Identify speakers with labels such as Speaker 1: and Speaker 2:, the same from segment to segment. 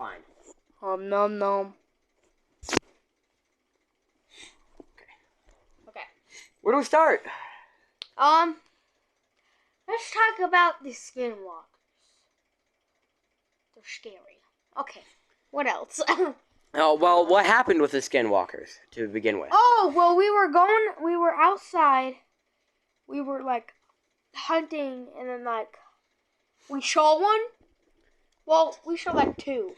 Speaker 1: Fine.
Speaker 2: Nom nom. Okay.
Speaker 1: Where do we start?
Speaker 2: Let's talk about the skinwalkers. They're scary. Okay. What else?
Speaker 1: Oh, well, what happened with the skinwalkers to begin with?
Speaker 2: Oh, well, we were outside. We were, like, hunting, and then, like, we saw one. Well, we saw, like, two.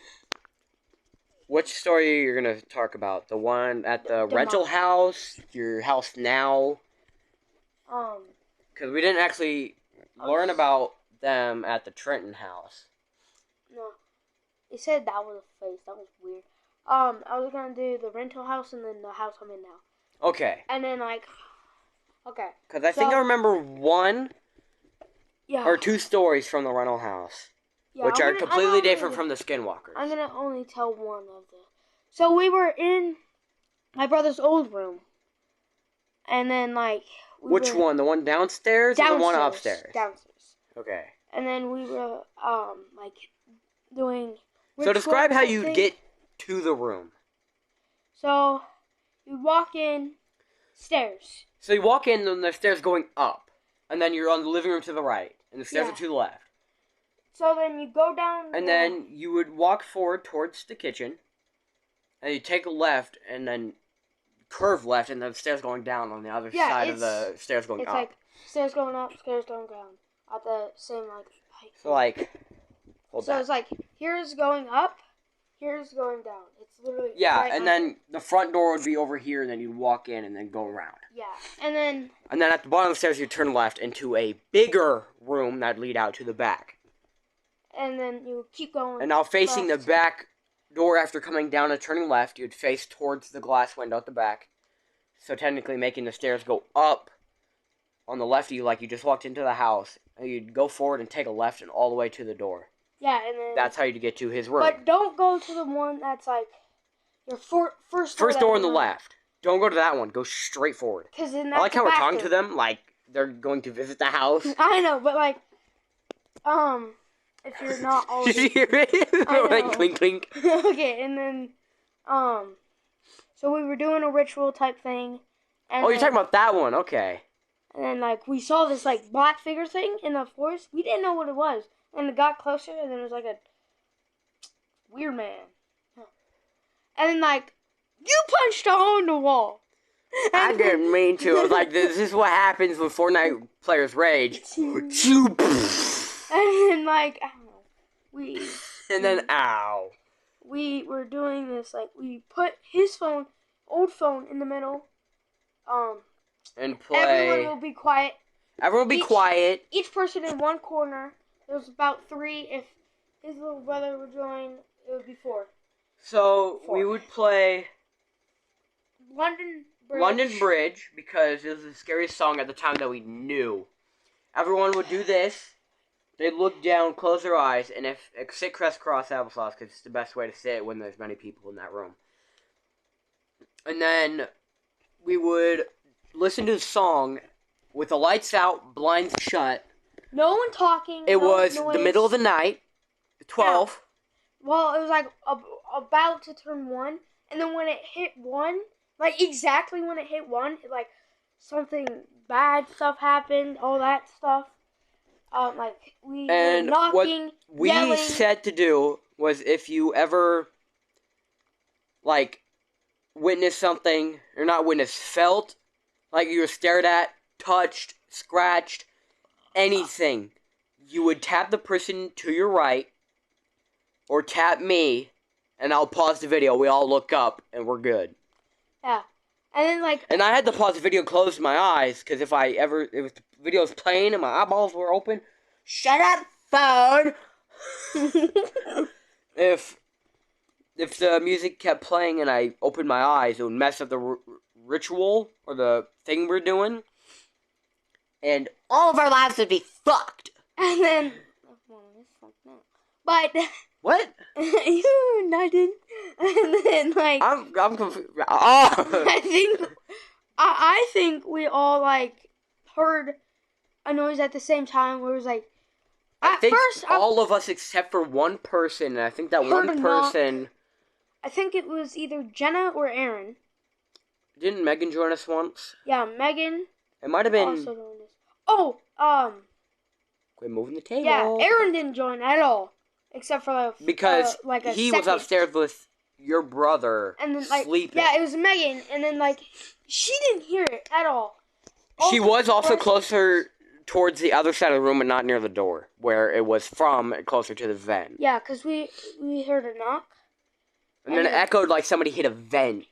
Speaker 1: Which story are you going to talk about? The one at the rental house? Your house now? Because we didn't actually learn about them at the Trenton house.
Speaker 2: No. He said that was a face. That was weird. I was going to do the rental house and then the house I'm in now.
Speaker 1: Okay.
Speaker 2: And then, like, okay.
Speaker 1: Because I think I remember one or two stories from the rental house.
Speaker 2: Yeah,
Speaker 1: which are completely different from the skinwalkers.
Speaker 2: I'm going to only tell one of them. So we were in my brother's old room. And then, like...
Speaker 1: Which one? The one downstairs or the one upstairs?
Speaker 2: Downstairs.
Speaker 1: Okay.
Speaker 2: And then we were, like, doing...
Speaker 1: So describe how you get to the room.
Speaker 2: So, you walk in stairs.
Speaker 1: So you walk in and the stairs going up. And then you're on the living room to the right. And the stairs are to the left.
Speaker 2: So then you go down...
Speaker 1: And then you would walk forward towards the kitchen. And you take a left and then curve left and the stairs going down on the other side of the stairs going up.
Speaker 2: It's like stairs going up, stairs going down. At the same, like, height.
Speaker 1: So, like... So
Speaker 2: it's like, here's going up, here's going down. It's literally...
Speaker 1: Yeah,
Speaker 2: right
Speaker 1: and then the front door would be over here and then you'd walk in and then go around.
Speaker 2: Yeah, and then...
Speaker 1: And then at the bottom of the stairs you'd turn left into a bigger room that'd lead out to the back.
Speaker 2: And then you keep going.
Speaker 1: And now facing the back door after coming down and turning left, you'd face towards the glass window at the back. So technically making the stairs go up on the left of you like you just walked into the house. And you'd go forward and take a left and all the way to the door.
Speaker 2: Yeah, and then...
Speaker 1: That's how you'd get to his room.
Speaker 2: But don't go to the one that's like your first door.
Speaker 1: First door on the left. Don't go to that one. Go straight forward.
Speaker 2: Because then
Speaker 1: I like how we're talking to them like they're going to visit the house.
Speaker 2: I know, but like, if you're not already...
Speaker 1: Did you hear it? Like, clink, clink.
Speaker 2: Okay, and then, so we were doing a ritual type thing. And
Speaker 1: you're talking about that one. Okay.
Speaker 2: And then, like, we saw this, like, black figure thing in the forest. We didn't know what it was. And it got closer, and then it was, like, a weird man. And then, like, you punched a hole in the wall.
Speaker 1: I didn't mean to. I was like, this is what happens when Fortnite players rage.
Speaker 2: And then, like, I don't know.
Speaker 1: And then, ow.
Speaker 2: We were doing this, like, we put his phone, old phone, in the middle.
Speaker 1: And play.
Speaker 2: Everyone will be quiet.
Speaker 1: Everyone will be quiet.
Speaker 2: Each person in one corner. There's about 3. If his little brother would join, it would be 4.
Speaker 1: So, we would play
Speaker 2: London
Speaker 1: Bridge, because it was the scariest song at the time that we knew. Everyone would do this. They'd look down, close their eyes, and sit crisscross applesauce, because it's the best way to sit when there's many people in that room. And then we would listen to the song with the lights out, blinds shut.
Speaker 2: No one talking.
Speaker 1: It was the middle of the night, 12.
Speaker 2: Yeah. Well, it was like about to turn 1, and then when it hit 1, like exactly when it hit 1, like something bad stuff happened, all that stuff. Like we were knocking,
Speaker 1: what we
Speaker 2: yelling.
Speaker 1: said to do was if you ever like witnessed something, or not witnessed, felt like you were stared at, touched, scratched, anything, you would tap the person to your right, or tap me, and I'll pause the video. We all look up, and we're good.
Speaker 2: Yeah. And then, like...
Speaker 1: And I had to pause the video, close my eyes, because if the video was playing and my eyeballs were open, shut up, phone! If the music kept playing and I opened my eyes, it would mess up the ritual, or the thing we're doing, and all of our lives would be fucked.
Speaker 2: And then... But...
Speaker 1: What?
Speaker 2: You nothing. And then, like...
Speaker 1: I'm confused. Oh.
Speaker 2: I think we all, like, heard a noise at the same time where it was like...
Speaker 1: I
Speaker 2: At
Speaker 1: think
Speaker 2: first,
Speaker 1: all of us except for one person, and I think that
Speaker 2: Heard
Speaker 1: one
Speaker 2: a knock.
Speaker 1: person...
Speaker 2: I think it was either Jenna or Aaron.
Speaker 1: Didn't Megan join us once?
Speaker 2: Yeah, Megan
Speaker 1: It might have been...
Speaker 2: also joined us. Oh,
Speaker 1: Quit moving the table.
Speaker 2: yeah, Aaron didn't join at all, except for
Speaker 1: Because
Speaker 2: like a
Speaker 1: he
Speaker 2: second.
Speaker 1: was upstairs with your brother
Speaker 2: And then like
Speaker 1: sleeping.
Speaker 2: yeah, it was Megan, and then like she didn't hear it at all.
Speaker 1: She was also closer towards the other side of the room and not near the door, where it was from, closer to the vent.
Speaker 2: Yeah, cause we heard a knock,
Speaker 1: And then it echoed like somebody hit a vent.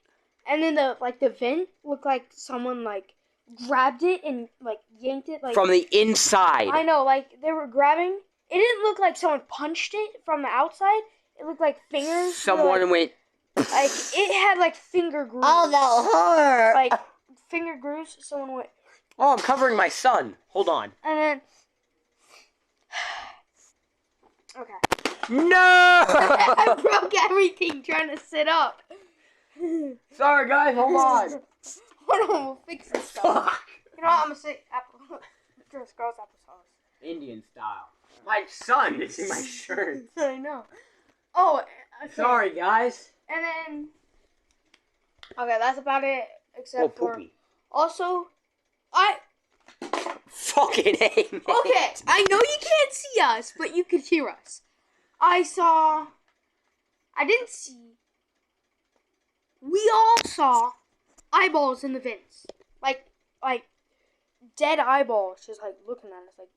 Speaker 2: and then the vent looked like someone like grabbed it and like yanked it like
Speaker 1: From the inside.
Speaker 2: I know, like they were grabbing. It didn't look like someone punched it from the outside. It looked like fingers.
Speaker 1: Someone went...
Speaker 2: Like it had like finger grooves.
Speaker 1: Oh, that hurt!
Speaker 2: Like finger grooves. Someone went.
Speaker 1: Oh, I'm covering my son. Hold on.
Speaker 2: And then. Okay.
Speaker 1: No!
Speaker 2: I broke everything trying to sit up.
Speaker 1: Sorry, guys. Hold on.
Speaker 2: Hold on, we'll fix this stuff.
Speaker 1: Fuck.
Speaker 2: You know what? I'm gonna say apple. Girls applesauce.
Speaker 1: Indian style. My son is in my shirt.
Speaker 2: I know. Oh, okay.
Speaker 1: Sorry, guys.
Speaker 2: And then. Okay, that's about it. Except for.
Speaker 1: Poopy.
Speaker 2: Also,
Speaker 1: Fucking A, man.
Speaker 2: Okay, I know you can't see us, but you could hear us. I didn't see. We all saw eyeballs in the vents. Like dead eyeballs just like looking at us like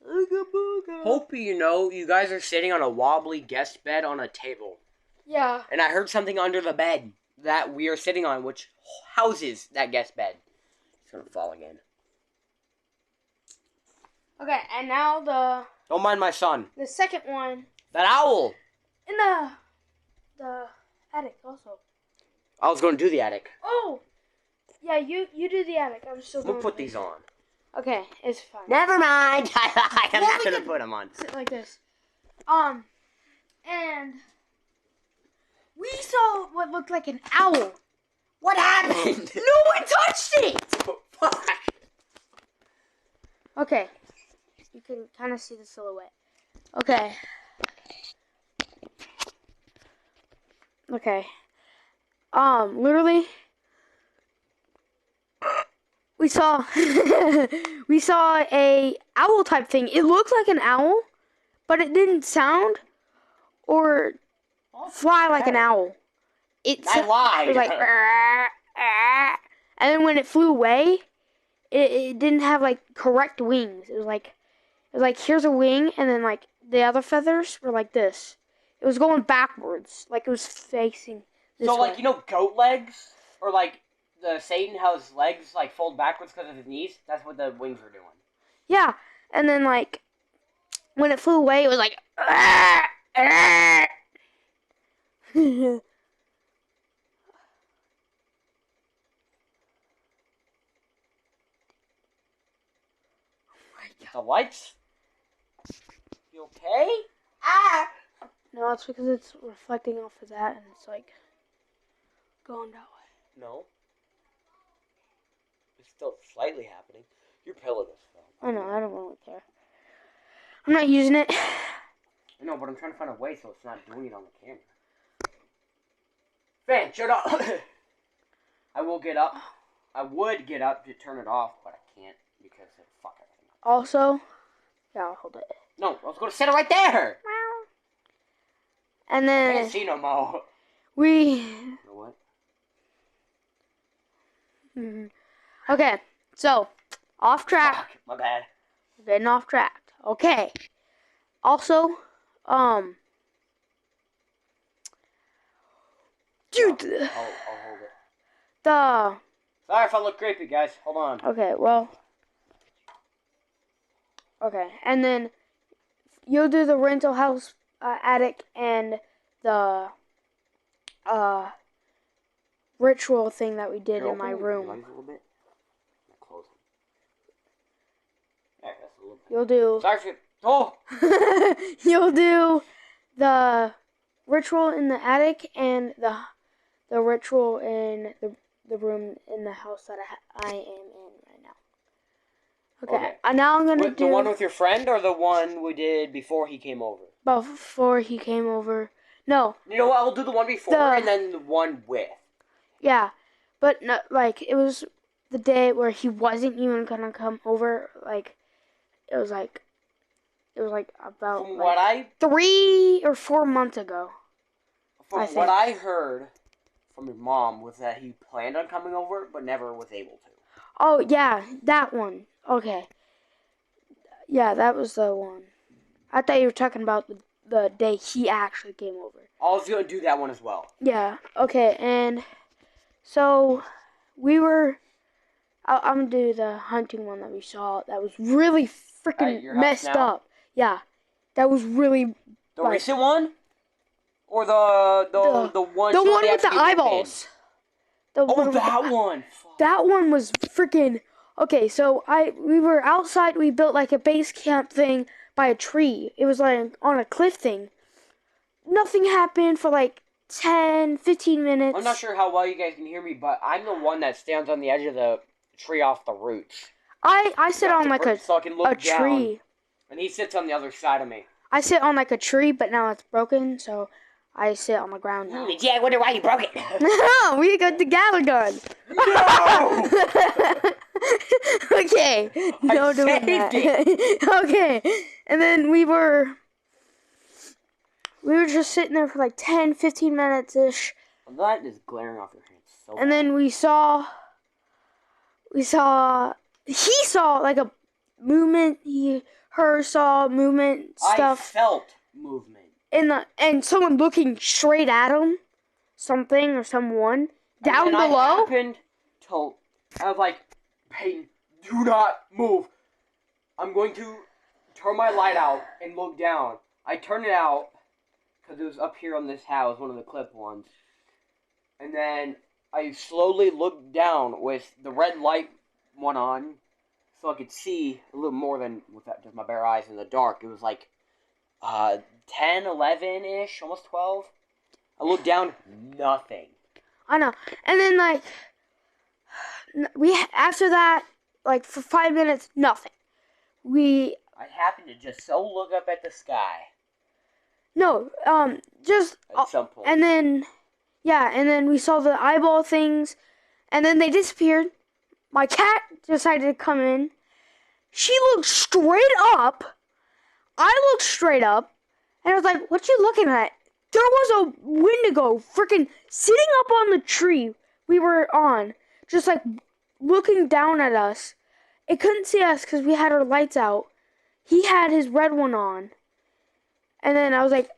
Speaker 2: ooga booga.
Speaker 1: Hope you know you guys are sitting on a wobbly guest bed on a table.
Speaker 2: Yeah.
Speaker 1: And I heard something under the bed that we are sitting on, which houses that guest bed. It's gonna fall again.
Speaker 2: Okay, and now
Speaker 1: Don't mind my son.
Speaker 2: the second one
Speaker 1: That owl!
Speaker 2: in the attic also.
Speaker 1: I was gonna do the attic.
Speaker 2: Oh, yeah, you do the attic. I'm still.
Speaker 1: We'll
Speaker 2: going
Speaker 1: put
Speaker 2: to-
Speaker 1: these on.
Speaker 2: Okay, it's fine.
Speaker 1: Never mind. I'm
Speaker 2: Well,
Speaker 1: not
Speaker 2: we
Speaker 1: gonna
Speaker 2: can-
Speaker 1: put them on.
Speaker 2: Sit like this. And we saw what looked like an owl.
Speaker 1: What happened?
Speaker 2: No one touched it!
Speaker 1: Fuck.
Speaker 2: Okay. You can kind of see the silhouette. Okay. Okay. Literally, we saw a owl type thing. It looked like an owl, but it didn't sound or fly like an owl. It
Speaker 1: I
Speaker 2: was
Speaker 1: lied.
Speaker 2: like, and then when it flew away, it didn't have like correct wings. It was like here's a wing, and then like the other feathers were like this. It was going backwards, like it was facing this
Speaker 1: So,
Speaker 2: way.
Speaker 1: like, you know goat legs? Or, like, the Satan, how his legs, like, fold backwards because of his knees? That's what the wings were doing.
Speaker 2: Yeah, and then like when it flew away, it was like.
Speaker 1: The lights? You okay?
Speaker 2: No, it's because it's reflecting off of that, and it's like going that way.
Speaker 1: No. It's still slightly happening. Your pillow just fell.
Speaker 2: I know, I don't really care. I'm not using it.
Speaker 1: I know, but I'm trying to find a way so it's not doing it on the camera. Fan, shut up! I will get up. I would get up to turn it off, but I can't because it'll fuck everything up.
Speaker 2: Also, yeah, I'll hold it.
Speaker 1: No, I was going to set it right there!
Speaker 2: And
Speaker 1: I
Speaker 2: then
Speaker 1: can't see no more.
Speaker 2: we.
Speaker 1: You know what?
Speaker 2: Okay, so off track.
Speaker 1: Fuck, my bad.
Speaker 2: Getting off track. Okay. Also, dude,
Speaker 1: I'll hold it.
Speaker 2: the.
Speaker 1: Sorry if I look creepy, guys. Hold on.
Speaker 2: Okay, well. Okay, and then you'll do the rental house attic and the ritual thing that we did
Speaker 1: You're
Speaker 2: in my
Speaker 1: opening the
Speaker 2: room.
Speaker 1: blinds a little bit. Close them. There, that's a little bit.
Speaker 2: You'll do.
Speaker 1: Sorry for... Oh!
Speaker 2: You'll do the ritual in the attic and the ritual in the room in the house that I am in right now. Okay. Now I'm gonna do
Speaker 1: the one with your friend or the one we did before he came over.
Speaker 2: before he came over. No.
Speaker 1: You know what? I'll do the one before and then the one with.
Speaker 2: Yeah, but no, like it was the day where he wasn't even gonna come over. Like it was like about
Speaker 1: From
Speaker 2: like,
Speaker 1: what
Speaker 2: 3 or 4 months ago.
Speaker 1: what I heard from your mom was that he planned on coming over but never was able to.
Speaker 2: Oh yeah, that one. Okay. Yeah, that was the one. I thought you were talking about the day he actually came over.
Speaker 1: I was gonna do that one as well.
Speaker 2: Yeah. Okay, and so we were. I'm gonna do the hunting one that we saw. That was really freaking messed up. Yeah, that was really.
Speaker 1: The recent one, or the one.
Speaker 2: The one with the eyeballs.
Speaker 1: That one.
Speaker 2: That one was freaking. Okay, so we were outside. We built like a base camp thing by a tree. It was like on a cliff thing. Nothing happened for like 10, 15 minutes.
Speaker 1: I'm not sure how well you guys can hear me, but I'm the one that stands on the edge of the tree off the roots.
Speaker 2: I sit on like
Speaker 1: so I can look
Speaker 2: a
Speaker 1: down,
Speaker 2: tree.
Speaker 1: And he sits on the other side of me.
Speaker 2: I sit on like a tree, but now it's broken, so I sit on the ground now.
Speaker 1: Yeah, I wonder why you broke it.
Speaker 2: We got the Gather gun.
Speaker 1: No!
Speaker 2: Okay. No doing that. Okay. And then we were just sitting there for like 10, 15 minutes-ish.
Speaker 1: The light is glaring off your hands so
Speaker 2: And then he saw like a movement. Her saw movement stuff.
Speaker 1: I felt movement.
Speaker 2: And someone looking straight at him. Something or someone. Down below.
Speaker 1: I was like, Peyton, do not move. I'm going to turn my light out and look down. I turned it out because it was up here on this house, one of the clip ones. And then I slowly looked down with the red light one on so I could see a little more than with just my bare eyes in the dark. It was like 10, 11-ish, almost 12. I looked down, nothing.
Speaker 2: I know. And then, like, after that, like, for 5 minutes, nothing. I
Speaker 1: happened to just so look up at the sky.
Speaker 2: No, just...
Speaker 1: At some point.
Speaker 2: And then, yeah, and then we saw the eyeball things, and then they disappeared. My cat decided to come in. She looked straight up. I looked straight up, and I was like, what you looking at? There was a Wendigo freaking sitting up on the tree we were on, just like looking down at us. It couldn't see us because we had our lights out. He had his red one on. And then I was like,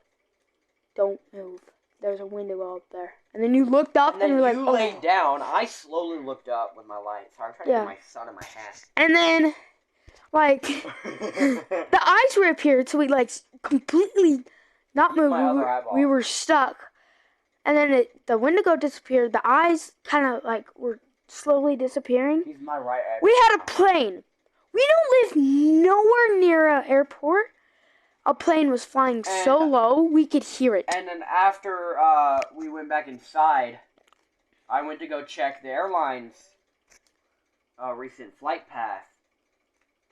Speaker 2: don't move. There's a Wendigo up there. And then you looked up and you were like,
Speaker 1: you laid down. I slowly looked up with my light. Sorry, I'm trying to get my sun in my hat.
Speaker 2: And then, like, the eyes reappeared, so we, like, completely not moved. We were stuck. And then the Wendigo disappeared. The eyes kind of, like, were slowly disappearing.
Speaker 1: He's my right eye.
Speaker 2: We had a plane. We don't live nowhere near an airport. A plane was flying so low, we could hear it.
Speaker 1: And then after we went back inside, I went to go check the airline's recent flight path.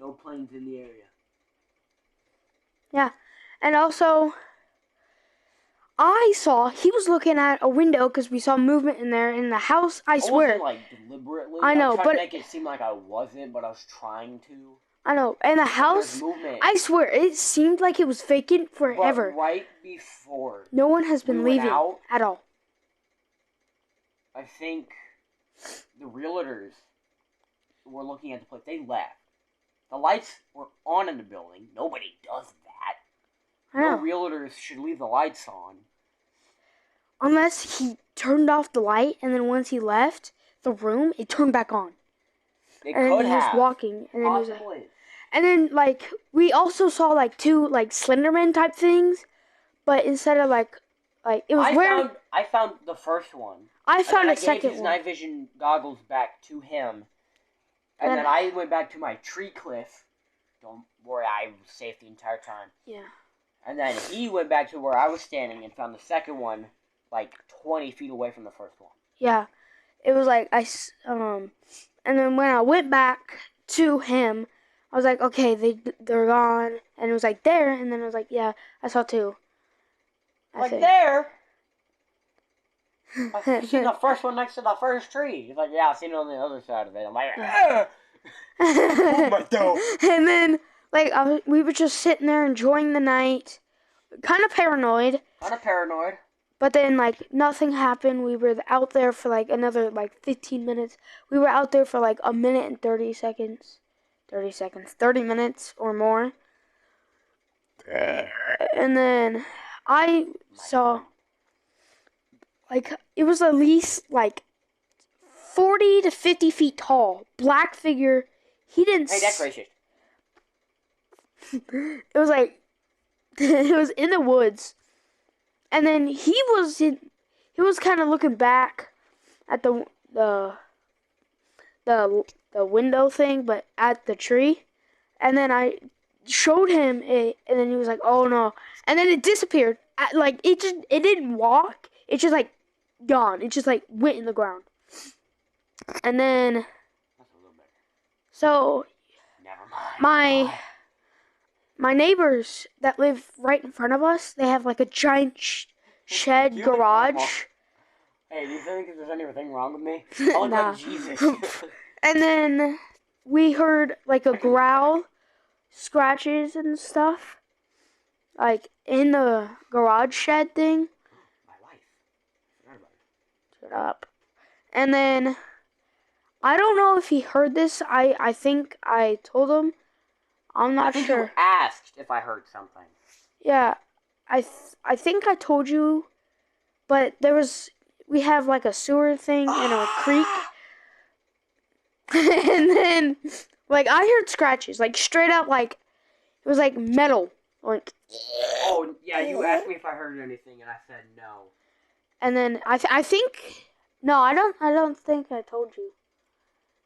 Speaker 1: No planes in the area.
Speaker 2: Yeah. And also, I saw he was looking at a window because we saw movement in there in the house. I swear.
Speaker 1: Wasn't, like, deliberately.
Speaker 2: I know,
Speaker 1: but
Speaker 2: but
Speaker 1: to make it seem like I wasn't, but I was trying to.
Speaker 2: I know. And the house, I swear, it seemed like it was vacant forever.
Speaker 1: But right before,
Speaker 2: no one has been leaving at all.
Speaker 1: I think the realtors were looking at the place. They left. The lights were on in the building. Nobody does that.
Speaker 2: I know.
Speaker 1: No realtors should leave the lights on.
Speaker 2: Unless he turned off the light, and then once he left the room, it turned back on.
Speaker 1: It
Speaker 2: and
Speaker 1: could
Speaker 2: then he was walking, and then
Speaker 1: Possibly.
Speaker 2: and then like we also saw like 2 like Slenderman type things, but instead of like it was
Speaker 1: I found the first one.
Speaker 2: I found
Speaker 1: a
Speaker 2: second
Speaker 1: one. I gave his
Speaker 2: one.
Speaker 1: night vision goggles back to him, and then I went back to my tree cliff. Don't worry, I was safe the entire time.
Speaker 2: Yeah.
Speaker 1: And then he went back to where I was standing and found the second one, like 20 feet away from the first one.
Speaker 2: Yeah, it was like and then when I went back to him, I was like, okay, they're gone, and it was like there, and then I was like, yeah, I saw two.
Speaker 1: Like there. I've seen the first one next to the first tree. He's like, yeah, I've seen it on the other side of it. I'm like, oh my god.
Speaker 2: And then, like, we were just sitting there enjoying the night, kind of paranoid. But then, like, nothing happened. We were out there for, like, another, like, 15 minutes. We were out there for, like, 1 minute and 30 seconds. 30 minutes or more. And then I saw, like, it was at least, like, 40 to 50 feet tall. Black figure. He didn't...
Speaker 1: Hey, that's racist.
Speaker 2: It was, like, it was in the woods. And then he was kind of looking back at the window thing, but at the tree. And then I showed him it, and then he was like, "Oh no!" And then it disappeared. It didn't walk. It just like gone. It just like went in the ground. And then,
Speaker 1: That's a little better.
Speaker 2: So
Speaker 1: Never mind.
Speaker 2: my neighbors that live right in front of us, they have like a giant shed garage.
Speaker 1: Hey, do you think there's anything wrong with me? I look
Speaker 2: Nah.
Speaker 1: like Jesus.
Speaker 2: And then we heard like a growl, scratches and stuff, like in the garage shed thing.
Speaker 1: My wife. Forgot about it.
Speaker 2: Shut up. And then I don't know if he heard this. I think I told him. I'm not sure.
Speaker 1: You asked if I heard something.
Speaker 2: Yeah, I think I told you, but we have like a sewer thing and a creek. And then, like, I heard scratches, like, straight up, like, it was, like, metal, like.
Speaker 1: Oh, yeah, you asked me if I heard anything, and I said no.
Speaker 2: And then, I think, no, I don't think I told you.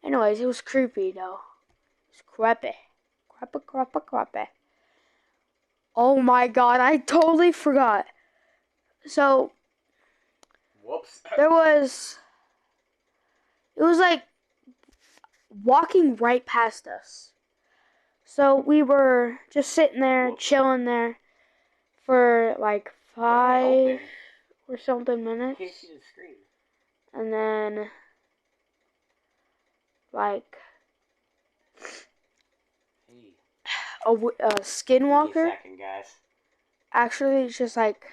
Speaker 2: Anyways, it was creepy, though. It was creepy. Creepy. Oh, my God, I totally forgot. So.
Speaker 1: Whoops.
Speaker 2: It was, like, walking right past us. So we were just sitting there, chilling there for like 5 or something minutes.
Speaker 1: Can't see the screen.
Speaker 2: And then, like, a skinwalker.
Speaker 1: Give me a second, guys.
Speaker 2: Actually, just like,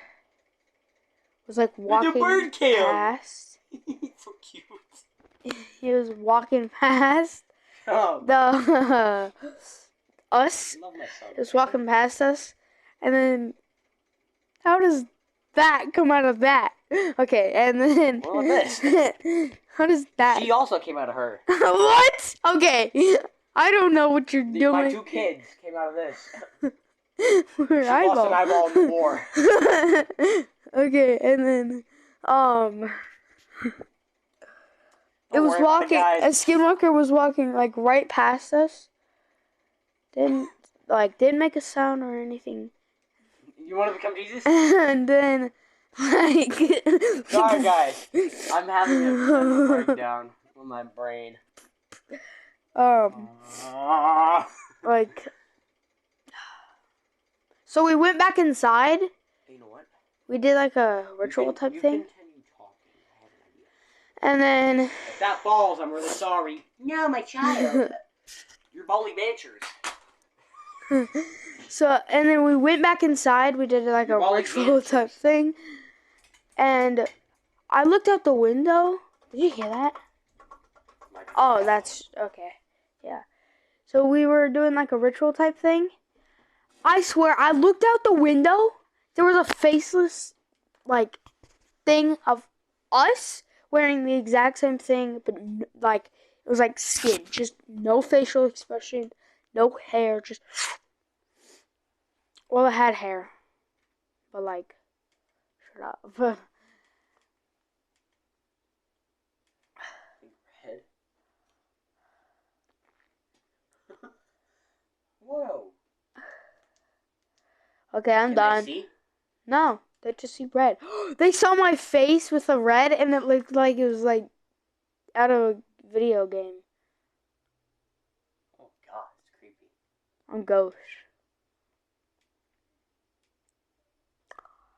Speaker 2: was like walking past.
Speaker 1: He's so cute.
Speaker 2: He was walking past
Speaker 1: Oh.
Speaker 2: us.
Speaker 1: I love my son.
Speaker 2: Just walking past us, and then how does that come out of that? Okay, and then
Speaker 1: What was
Speaker 2: how does that?
Speaker 1: She also came out of her.
Speaker 2: What? Okay, I don't know what you're doing.
Speaker 1: My 2 kids came out of this.
Speaker 2: Her
Speaker 1: She lost an eyeball in the war.
Speaker 2: Okay, and then it was walking. A skinwalker was walking like right past us. Didn't make a sound or anything.
Speaker 1: You want to become Jesus?
Speaker 2: And then, like.
Speaker 1: Sorry, guys. I'm having a breakdown with my brain.
Speaker 2: Like. So we went back inside.
Speaker 1: You know what?
Speaker 2: We did like a ritual type thing.
Speaker 1: Continue talking. I have an idea.
Speaker 2: And then.
Speaker 1: If that falls, I'm really sorry. No, my child. You're Bolly Banchers.
Speaker 2: So, and then we went back inside. We did like a ritual type thing. And I looked out the window. Did you hear that? Oh, that's okay. Yeah. So we were doing like a ritual type thing. I swear, I looked out the window. There was a faceless, like, thing of us wearing the exact same thing, but like it was like skin, just no facial expression, no hair, just. Well, it had hair, but like, shut up.
Speaker 1: Head. Whoa.
Speaker 2: Okay, I'm done.
Speaker 1: They see?
Speaker 2: No, they just see red. They saw my face with the red, and it looked like it was like out of a video game.
Speaker 1: Oh God, it's creepy.
Speaker 2: on ghosts.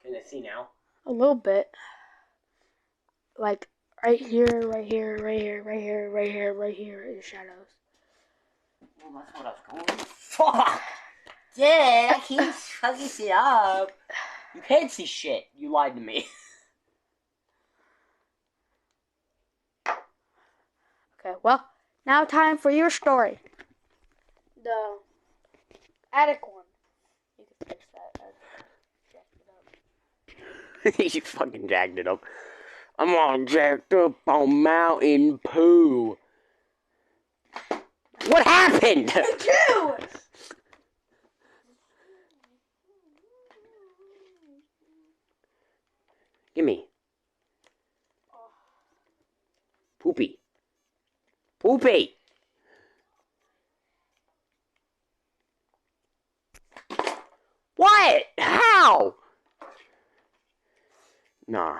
Speaker 1: Can I see now?
Speaker 2: A little bit. Like right here, right here, right here, right here, right here, right here is shadows.
Speaker 1: Well, that's what I was going for. Fuck! Yeah, that keeps fucking shit up. You can't see shit. You lied to me.
Speaker 2: Okay, well, now time for your story. The attic one. You can fix that. I jacked it up.
Speaker 1: You fucking jacked it up. I'm all jacked up on Mountain Poo. What happened?
Speaker 2: Two!
Speaker 1: Gimme. Poopy. Poopy! What? How? Nah.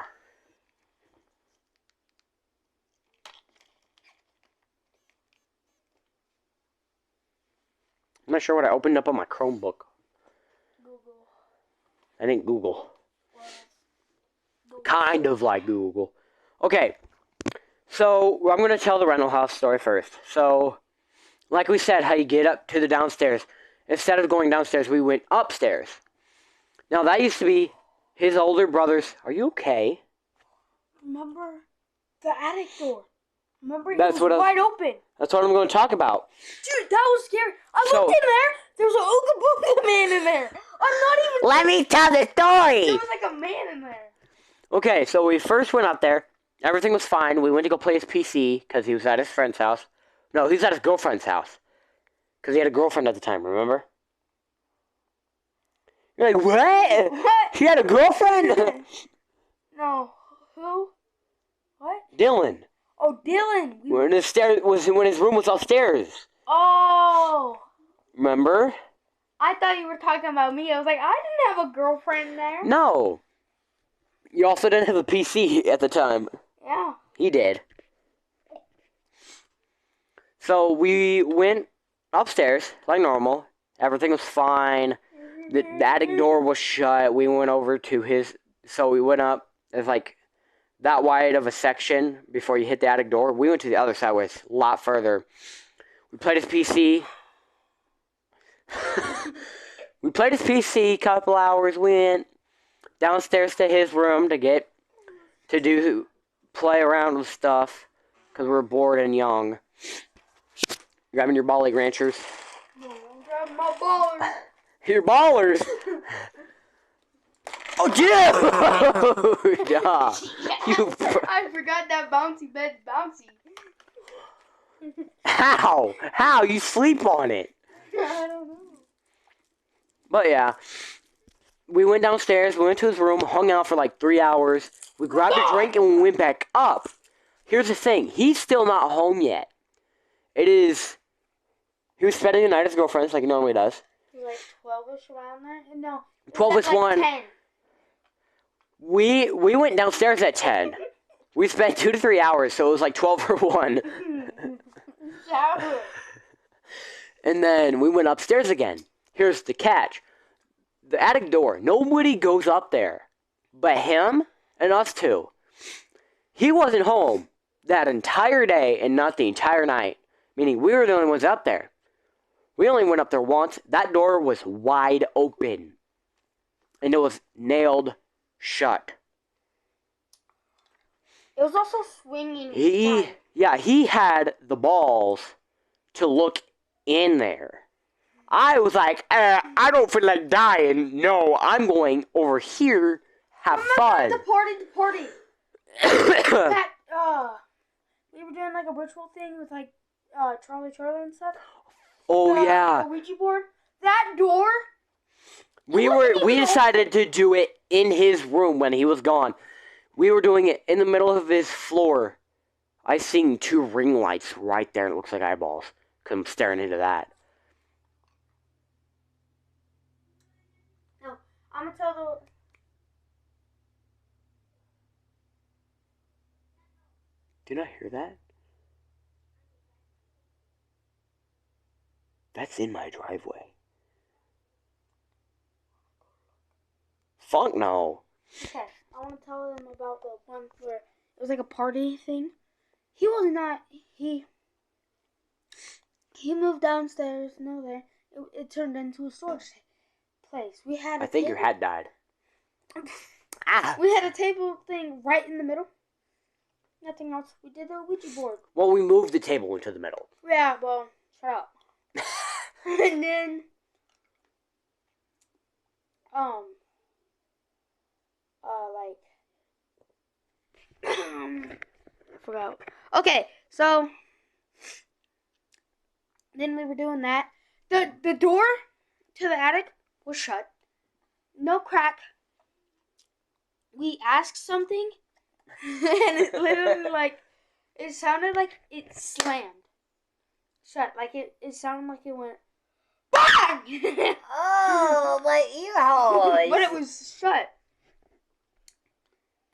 Speaker 1: I'm not sure what I opened up on my Chromebook.
Speaker 2: Google.
Speaker 1: I didn't Google. Kind of like Google. Okay. So, I'm going to tell the rental house story first. So, like we said, how you get up to the downstairs. Instead of going downstairs, we went upstairs. Now, that used to be his older brother's. Are you okay?
Speaker 2: Remember the attic door? Remember it
Speaker 1: That's
Speaker 2: was
Speaker 1: what
Speaker 2: wide open.
Speaker 1: That's what I'm going to talk about.
Speaker 2: Dude, that was scary. I looked in there. There was an Ooga Booga man in there. I'm not even.
Speaker 1: Let me tell the story.
Speaker 2: There was like a man in there.
Speaker 1: Okay, so we first went up there. Everything was fine. We went to go play his PC because he was at his friend's house. No, he was at his girlfriend's house because he had a girlfriend at the time, remember? You're like, what?
Speaker 2: What?
Speaker 1: He had a girlfriend?
Speaker 2: No. Who? What?
Speaker 1: Dylan.
Speaker 2: Oh, Dylan.
Speaker 1: When his room was upstairs.
Speaker 2: Oh.
Speaker 1: Remember?
Speaker 2: I thought you were talking about me. I was like, I didn't have a girlfriend there.
Speaker 1: No. You also didn't have a PC at the time.
Speaker 2: Yeah.
Speaker 1: He did. So we went upstairs like normal. Everything was fine. The attic door was shut. We went over to his. So we went up. It's like that wide of a section before you hit the attic door. We went to the other side, where it's a lot further. We played his PC. We played his PC a couple hours. Went downstairs to his room to play around with stuff because we were bored and young. Grabbing your Bolly Ranchers.
Speaker 2: No, I'm grabbing my ballers.
Speaker 1: Your ballers. Oh, dude! Yeah.
Speaker 2: I forgot that bouncy bed's bouncy.
Speaker 1: How? How? You sleep on it.
Speaker 2: I don't know.
Speaker 1: But yeah. We went downstairs, we went to his room, hung out for like 3 hours. We grabbed a drink and we went back up. Here's the thing. He's still not home yet. He was spending the night at his girlfriend's like he normally does.
Speaker 2: Like 12-ish around there? No.
Speaker 1: 12 is
Speaker 2: like
Speaker 1: 1.
Speaker 2: 10.
Speaker 1: We went downstairs at 10. We spent 2 to 3 hours, so it was like 12 or 1. And then we went upstairs again. Here's the catch. The attic door. Nobody goes up there but him and us two. He wasn't home that entire day and not the entire night. Meaning we were the only ones up there. We only went up there once. That door was wide open. And it was nailed shut.
Speaker 2: It was also swinging.
Speaker 1: He had the balls to look in there. I was like, I don't feel like dying. No, I'm going over here, have fun.
Speaker 2: The party. That, we were doing like a ritual thing with like, Charlie and stuff.
Speaker 1: Oh, yeah.
Speaker 2: The Ouija board. That door.
Speaker 1: We decided to do it in his room when he was gone. We were doing it in the middle of his floor. I seen 2 ring lights right there, and it looks like eyeballs. Because I'm staring into that.
Speaker 2: No, I'm gonna tell the...
Speaker 1: Did I hear that? That's in my driveway. Fuck no.
Speaker 2: Okay, I want to tell them about the one where it was like a party thing. He was not. He moved downstairs. No, there. It turned into a storage place. We had.
Speaker 1: I think your hat died.
Speaker 2: We had a table thing right in the middle. Nothing else. We did a Ouija board.
Speaker 1: Well, we moved the table into the middle.
Speaker 2: Yeah, well, shut up. And then, I forgot. Okay, so then we were doing that. The door to the attic was shut. No crack. We asked something, and it literally, it sounded like it slammed shut. Like, it sounded like it went, BANG!
Speaker 1: Oh, my ear holes.
Speaker 2: But it was shut.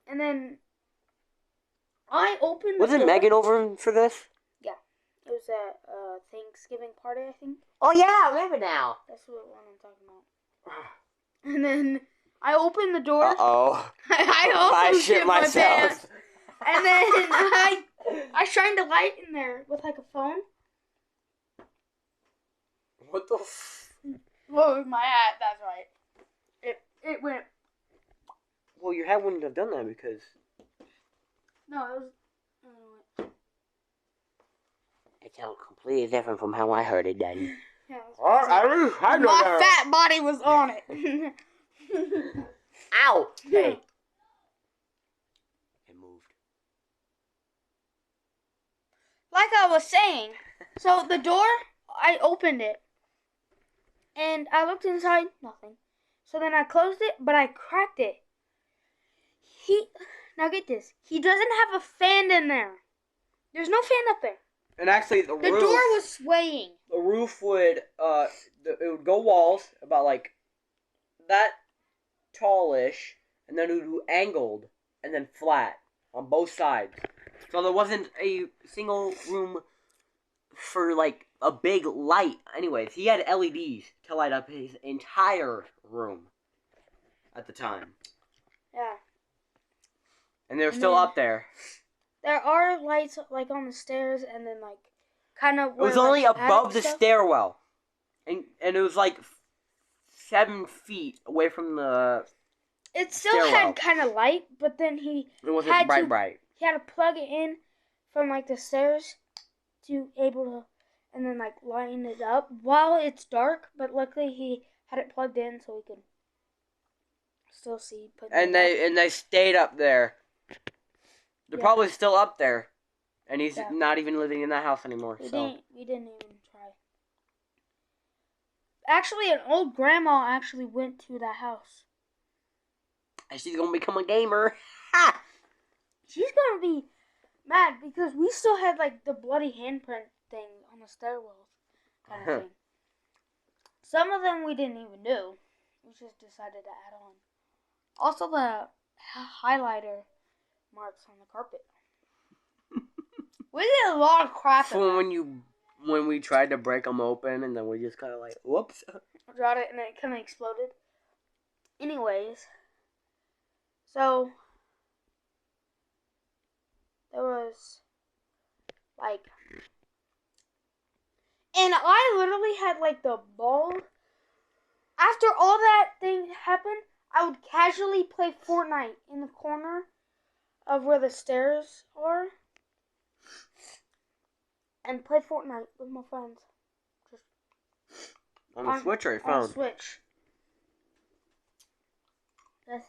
Speaker 2: And then I opened the
Speaker 1: Wasn't
Speaker 2: door.
Speaker 1: Megan over for this?
Speaker 2: Yeah. It was a Thanksgiving party, I think.
Speaker 1: Oh, yeah, I remember now.
Speaker 2: That's what one I'm talking about. And then I opened the door.
Speaker 1: Uh-oh.
Speaker 2: I also
Speaker 1: shit
Speaker 2: shit my
Speaker 1: myself.
Speaker 2: pants. And then I shined a light in there with like a phone.
Speaker 1: What the f...
Speaker 2: Well, with my hat, that's right. It went.
Speaker 1: Well, your hat wouldn't have done that because...
Speaker 2: No, it was.
Speaker 1: It sounds completely different from how I heard it, Daddy.
Speaker 2: Yeah,
Speaker 1: I know
Speaker 2: my
Speaker 1: that.
Speaker 2: fat body was on it.
Speaker 1: Ow! Hey. It moved.
Speaker 2: Like I was saying, so the door, I opened it. And I looked inside, nothing. So then I closed it, but I cracked it. Now get this. He doesn't have a fan in there. There's no fan up there.
Speaker 1: And actually, the
Speaker 2: The
Speaker 1: roof...
Speaker 2: door was swaying.
Speaker 1: The roof would, it would go walls about, like, that tallish, and then it would do angled, and then flat on both sides. So there wasn't a single room for, like, a big light. Anyways, he had LEDs to light up his entire room at the time.
Speaker 2: Yeah.
Speaker 1: And they're still up there.
Speaker 2: There are lights, like, on the stairs, and then, like, kind of...
Speaker 1: It was only above the stairwell. And it was, like, 7 feet away from the
Speaker 2: It still
Speaker 1: stairwell.
Speaker 2: had kind of light, but then he...
Speaker 1: It wasn't bright.
Speaker 2: He had to plug it in from, like, the stairs to able to... And then, like, line it up while it's dark. But luckily he had it plugged in so we could still see.
Speaker 1: And they stayed up there. They're probably still up there. And he's not even living in that house anymore.
Speaker 2: We didn't even try. Actually, an old grandma actually went to that house.
Speaker 1: And she's going to become a gamer. Ha!
Speaker 2: She's going to be mad because we still had, like, the bloody handprint thing on the stairwell kind of thing. Some of them we didn't even do. We just decided to add on. Also, the highlighter marks on the carpet. We did a lot of crap.
Speaker 1: So when we tried to break them open, and then we just kind of like, whoops.
Speaker 2: Dropped it, and it kind of exploded. Anyways, so there was like, and I literally had like the ball. After all that thing happened, I would casually play Fortnite in the corner of where the stairs are. And play Fortnite with my friends. Just
Speaker 1: on the Switch or your phone?
Speaker 2: On the Switch. Yes.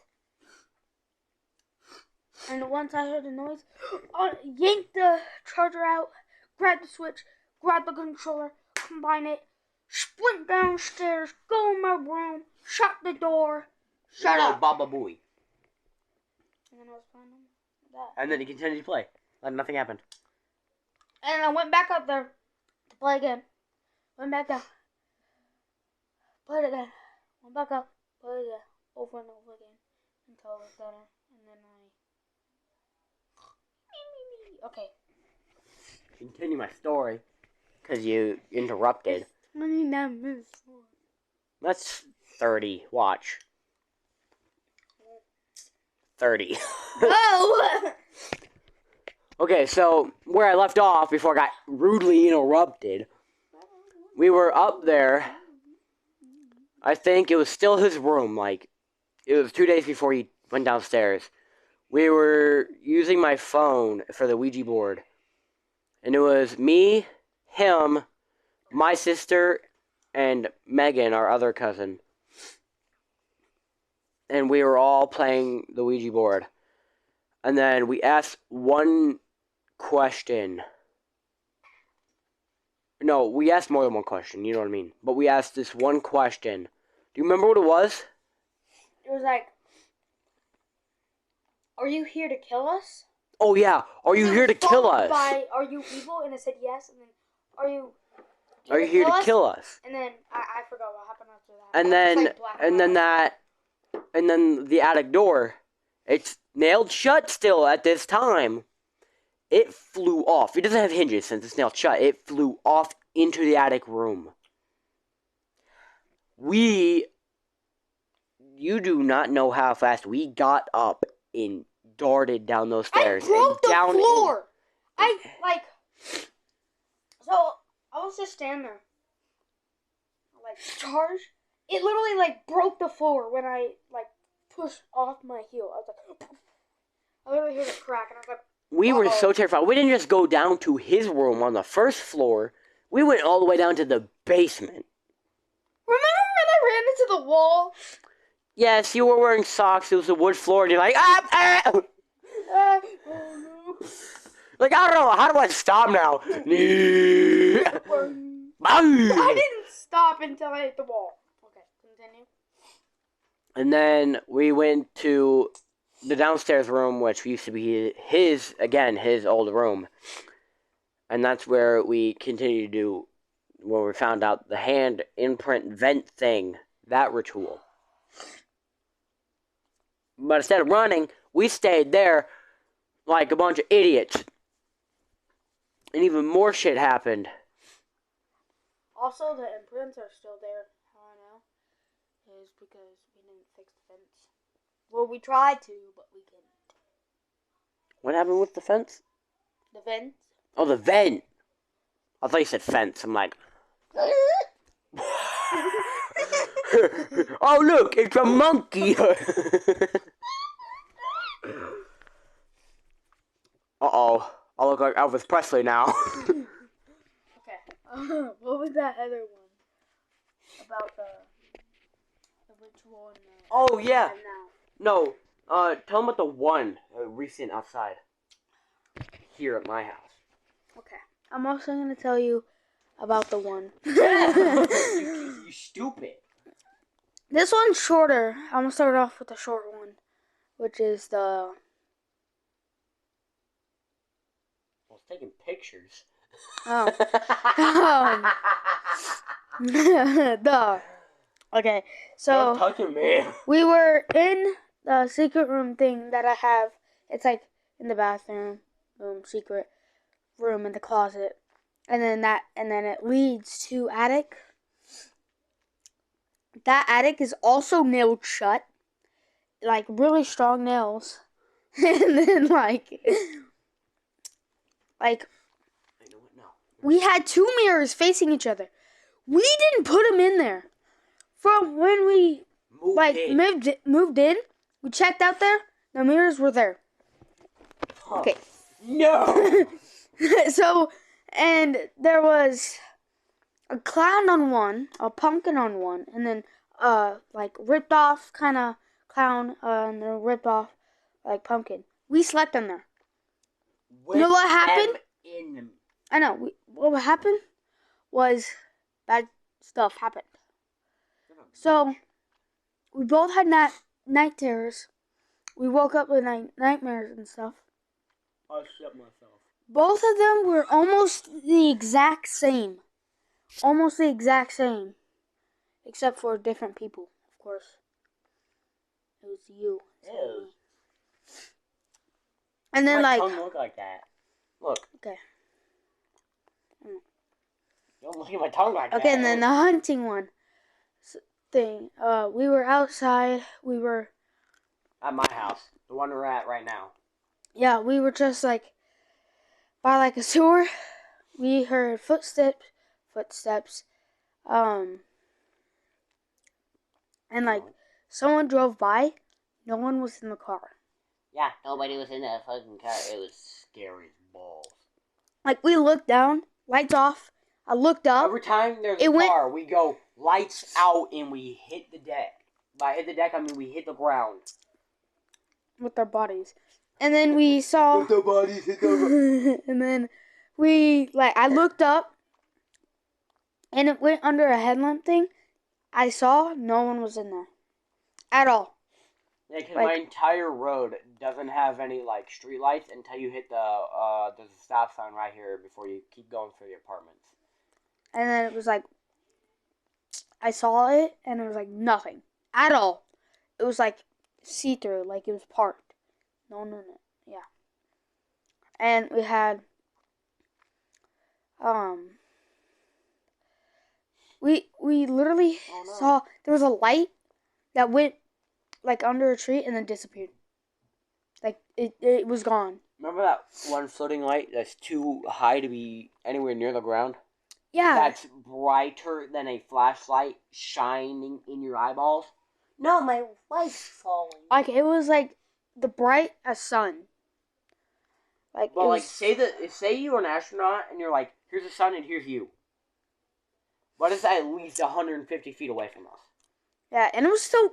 Speaker 2: And once I heard the noise, I yanked the charger out, grabbed the Switch, grabbed the controller, combine it, sprint downstairs, go in my room, shut the door, shut up.
Speaker 1: Baba Booey.
Speaker 2: And then I was playing that.
Speaker 1: And then he continued to play. Like nothing happened.
Speaker 2: And I went back up there to play again. Went back down. Played again. Went back up. Played again. Over and over again. Until it was better. And then Okay.
Speaker 1: Continue my story. Because you interrupted.
Speaker 2: 29 minutes.
Speaker 1: That's 30. Watch. 30.
Speaker 2: Go!
Speaker 1: Okay, so where I left off before I got rudely interrupted, we were up there. I think it was still his room. Like, it was 2 days before he went downstairs. We were using my phone for the Ouija board. And it was me, him, my sister, and Megan, our other cousin. And we were all playing the Ouija board. And then we asked one question. No, we asked more than one question, you know what I mean. But we asked this one question. Do you remember what it was?
Speaker 2: It was like, are you here to kill us?
Speaker 1: Oh yeah, are you here to kill us?
Speaker 2: Are you evil? And it said yes. And then, are you
Speaker 1: here to kill us?
Speaker 2: And then I forgot what happened after that.
Speaker 1: And then the attic door, it's nailed shut still at this time. It flew off. It doesn't have hinges since it's nailed shut. It flew off into the attic room. You do not know how fast we got up and darted down those stairs.
Speaker 2: I broke the
Speaker 1: down
Speaker 2: floor. So I was just standing there, charged. It literally broke the floor when I pushed off my heel. I was like, I literally heard a crack, and I was like,
Speaker 1: we were so terrified. We didn't just go down to his room on the first floor. We went all the way down to the basement.
Speaker 2: Remember when I ran into the wall?
Speaker 1: Yes, you were wearing socks. It was a wood floor, and you're like, ah! Like, I don't know. How do I stop now?
Speaker 2: I didn't stop until I hit the wall. Okay, continue.
Speaker 1: And then we went to the downstairs room, which used to be his old room. And that's where we continued to do, where we found out the hand imprint vent thing, that ritual. But instead of running, we stayed there like a bunch of idiots. And even more shit happened.
Speaker 2: Also, the imprints are still there. How I know is because we didn't fix the fence. Well, we tried to, but we couldn't.
Speaker 1: What happened with the fence?
Speaker 2: The vent?
Speaker 1: Oh, the vent. I thought you said fence. I'm like... Oh, look, it's a monkey. Uh-oh. I look like Elvis Presley now.
Speaker 2: Okay. What was that other one? About the ritual and the...
Speaker 1: Oh, yeah. No. Tell them about the one recent outside. Here at my house.
Speaker 2: Okay. I'm also going to tell you about the one.
Speaker 1: You stupid.
Speaker 2: This one's shorter. I'm going to start off with the short one, which is the...
Speaker 1: I was taking pictures.
Speaker 2: Oh. Okay, so...
Speaker 1: Don't touch me.
Speaker 2: We were in the secret room thing that I have. It's like in the bathroom, secret room in the closet. And then it leads to attic. That attic is also nailed shut. Like, really strong nails. And then, we had two mirrors facing each other. We didn't put them in there. From when we, moved in, we checked out there, the mirrors were there. Okay.
Speaker 1: No!
Speaker 2: So, and there was a clown on one, a pumpkin on one, and then, ripped off kind of clown, and then ripped off, pumpkin. We slept in there. You know what happened? I know. What happened was bad stuff happened. So, we both had night terrors. We woke up with nightmares and stuff.
Speaker 1: I shit myself.
Speaker 2: Both of them were almost the exact same. Almost the exact same. Except for different people, of course. It was you.
Speaker 1: Ew.
Speaker 2: And then,
Speaker 1: my tongue look like that. Look.
Speaker 2: Okay.
Speaker 1: Don't look at my tongue like that.
Speaker 2: Okay, and then the hunting one thing. We were outside. We were
Speaker 1: At my house, the one we're at right now.
Speaker 2: Yeah, we were just like by like a sewer. We heard footsteps, and like someone drove by. No one was in the car.
Speaker 1: Yeah, nobody was in that fucking car. It was scary as balls.
Speaker 2: Like we looked down, lights off. I looked up.
Speaker 1: Every time there's a car, we go lights out and we hit the deck. By hit the deck, I mean we hit the ground.
Speaker 2: With our bodies. And then we saw...
Speaker 1: With the bodies, hit the ground.
Speaker 2: And then I looked up, and it went under a headlamp thing. I saw no one was in there. At all.
Speaker 1: Yeah, because my entire road doesn't have any, street lights until you hit there's a stop sign right here before you keep going through the apartments.
Speaker 2: And then it was I saw it, and it was nothing. At all. It was see-through, it was parked. No one in it. Yeah. And we had, we literally saw, there was a light that went, under a tree and then disappeared. It was gone.
Speaker 1: Remember that one floating light that's too high to be anywhere near the ground?
Speaker 2: Yeah.
Speaker 1: That's brighter than a flashlight shining in your eyeballs? No, my light's falling.
Speaker 2: It was the bright as sun.
Speaker 1: Say you're an astronaut and you're here's the sun and here's you. What is that at least 150 feet away from us?
Speaker 2: Yeah, and it was still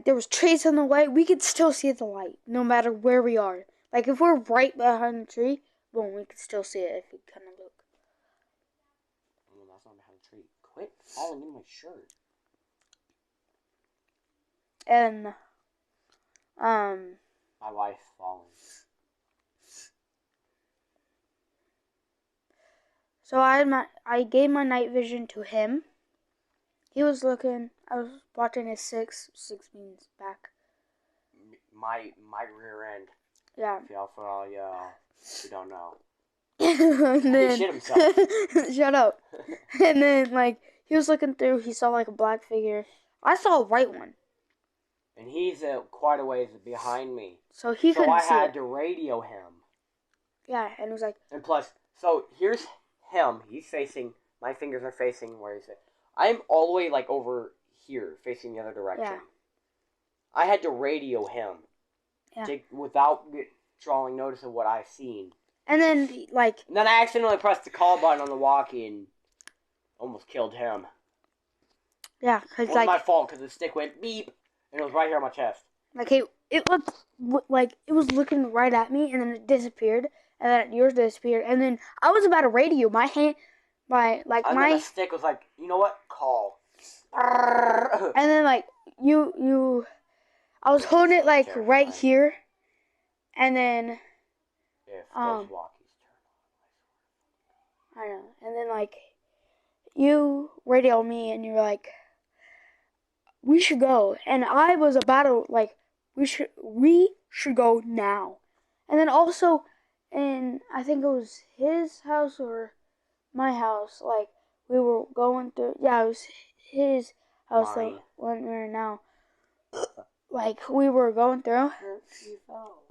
Speaker 2: there was trees in the way. We could still see the light no matter where we are. If we're right behind the tree, boom, we could still see it if we kind of look.
Speaker 1: Oh, that's not behind the tree. Quit falling in my shirt.
Speaker 2: And
Speaker 1: my wife's falling.
Speaker 2: So I gave my night vision to him. He was looking. I was watching his six. Six means back.
Speaker 1: My rear end.
Speaker 2: Yeah.
Speaker 1: For all y'all who don't know.
Speaker 2: And then,
Speaker 1: he shit himself.
Speaker 2: Shut up. And then he was looking through. He saw a black figure. I saw a white one.
Speaker 1: And he's quite a ways behind me.
Speaker 2: So he couldn't see.
Speaker 1: So I had to radio him.
Speaker 2: Yeah, and it was
Speaker 1: And plus, so here's him. He's facing. My fingers are facing where he's at. I'm all the way over here, facing the other direction.
Speaker 2: Yeah.
Speaker 1: I had to radio him.
Speaker 2: Yeah.
Speaker 1: Without drawing notice of what I've seen.
Speaker 2: And then
Speaker 1: And then I accidentally pressed the call button on the walkie and almost killed him.
Speaker 2: Yeah, because
Speaker 1: it was my fault because the stick went beep and it was right here on my chest.
Speaker 2: It looked it was looking right at me, and then it disappeared, and then yours disappeared, and then I was about to radio. My hand, and
Speaker 1: then the stick was you know what? Call.
Speaker 2: And then I was holding it right here, and then
Speaker 1: if those walkies turn on,
Speaker 2: I know, and then you radio me, and you're we should go, and I was about to we should go now, and then also, and I think it was his house or my house, we were going through. Yeah, it was his house. When we were now, we were going through.
Speaker 1: You fell.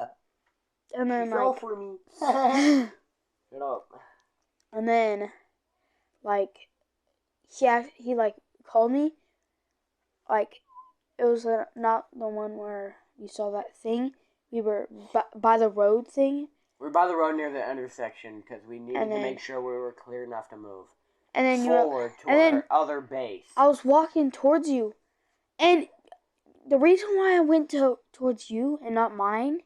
Speaker 2: And then
Speaker 1: you fell for me. Shut up.
Speaker 2: And then he called me. It was not the one where you saw that thing. We were by the road thing.
Speaker 1: We were by the road near the intersection because we needed to make sure we were clear enough to move.
Speaker 2: And then
Speaker 1: forward to our other base.
Speaker 2: I was walking towards you, and the reason why I went towards you and not mine,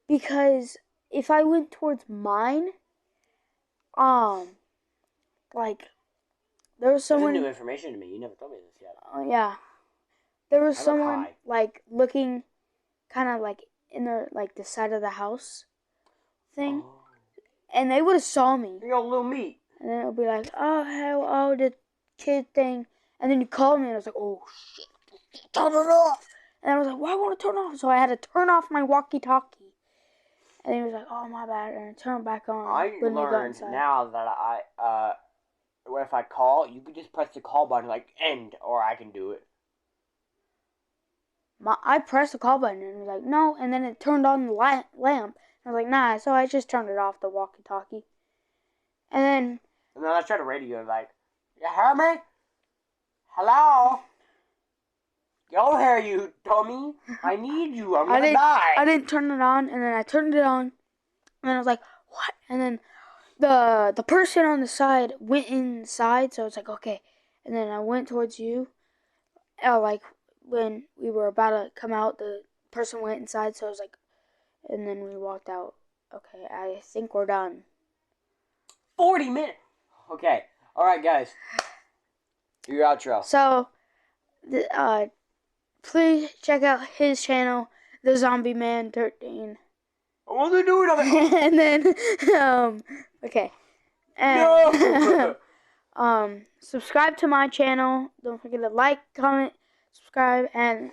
Speaker 2: because if I went towards mine, there was someone.
Speaker 1: This is new information to me. You never told me this yet.
Speaker 2: Yeah, there was someone looking, kind of in the the side of the house thing, and they would have saw me.
Speaker 1: Yo, little meat.
Speaker 2: And then it'll be the kid thing. And then you called me, and I was oh shit, turn it off. And I was why won't it turn off? So I had to turn off my walkie-talkie. And he was oh my bad, and I turned it back on.
Speaker 1: I learned now that if I call, you can just press the call button end, or I can do it.
Speaker 2: I pressed the call button and it was like, no. And then it turned on the lamp. I was like, nah. So I just turned it off, the walkie-talkie. And then
Speaker 1: I tried to radio like, you hear me? Hello? Go here, you dummy. I need you. I'm gonna die.
Speaker 2: I didn't turn it on, and then I turned it on, and I was like, what? And then the person on the side went inside, so I was like, okay. And then I went towards you. Like, when we were about to come out, the person went inside, so I was like, and then we walked out. Okay, I think we're done.
Speaker 1: 40 minutes. Okay. All right, guys. Do your outro.
Speaker 2: So, please check out his channel, The Zombie Man 13.
Speaker 1: I want to do it.
Speaker 2: And then, okay. And,
Speaker 1: No.
Speaker 2: Subscribe to my channel. Don't forget to like, comment, subscribe, and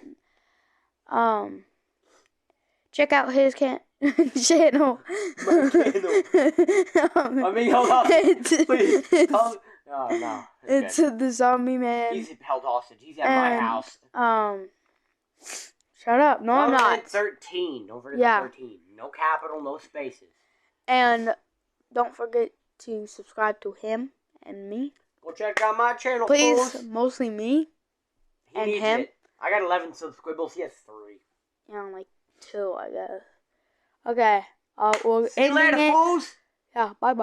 Speaker 2: check out his channel.
Speaker 1: My channel. I mean, hold on. Please. No.
Speaker 2: It's The Zombie Man.
Speaker 1: He's held hostage. He's at my house.
Speaker 2: Shut up. No, I'm not.
Speaker 1: 13. Don't forget the 13. No capital, no spaces.
Speaker 2: And don't forget to subscribe to him and me.
Speaker 1: Go check out my channel,
Speaker 2: please.
Speaker 1: Fools.
Speaker 2: Mostly me.
Speaker 1: He needs
Speaker 2: him.
Speaker 1: It. I got 11 subscribbles. He has 3.
Speaker 2: Yeah, like 2, I guess. Okay. We'll
Speaker 1: See you later, fools.
Speaker 2: Yeah. Bye.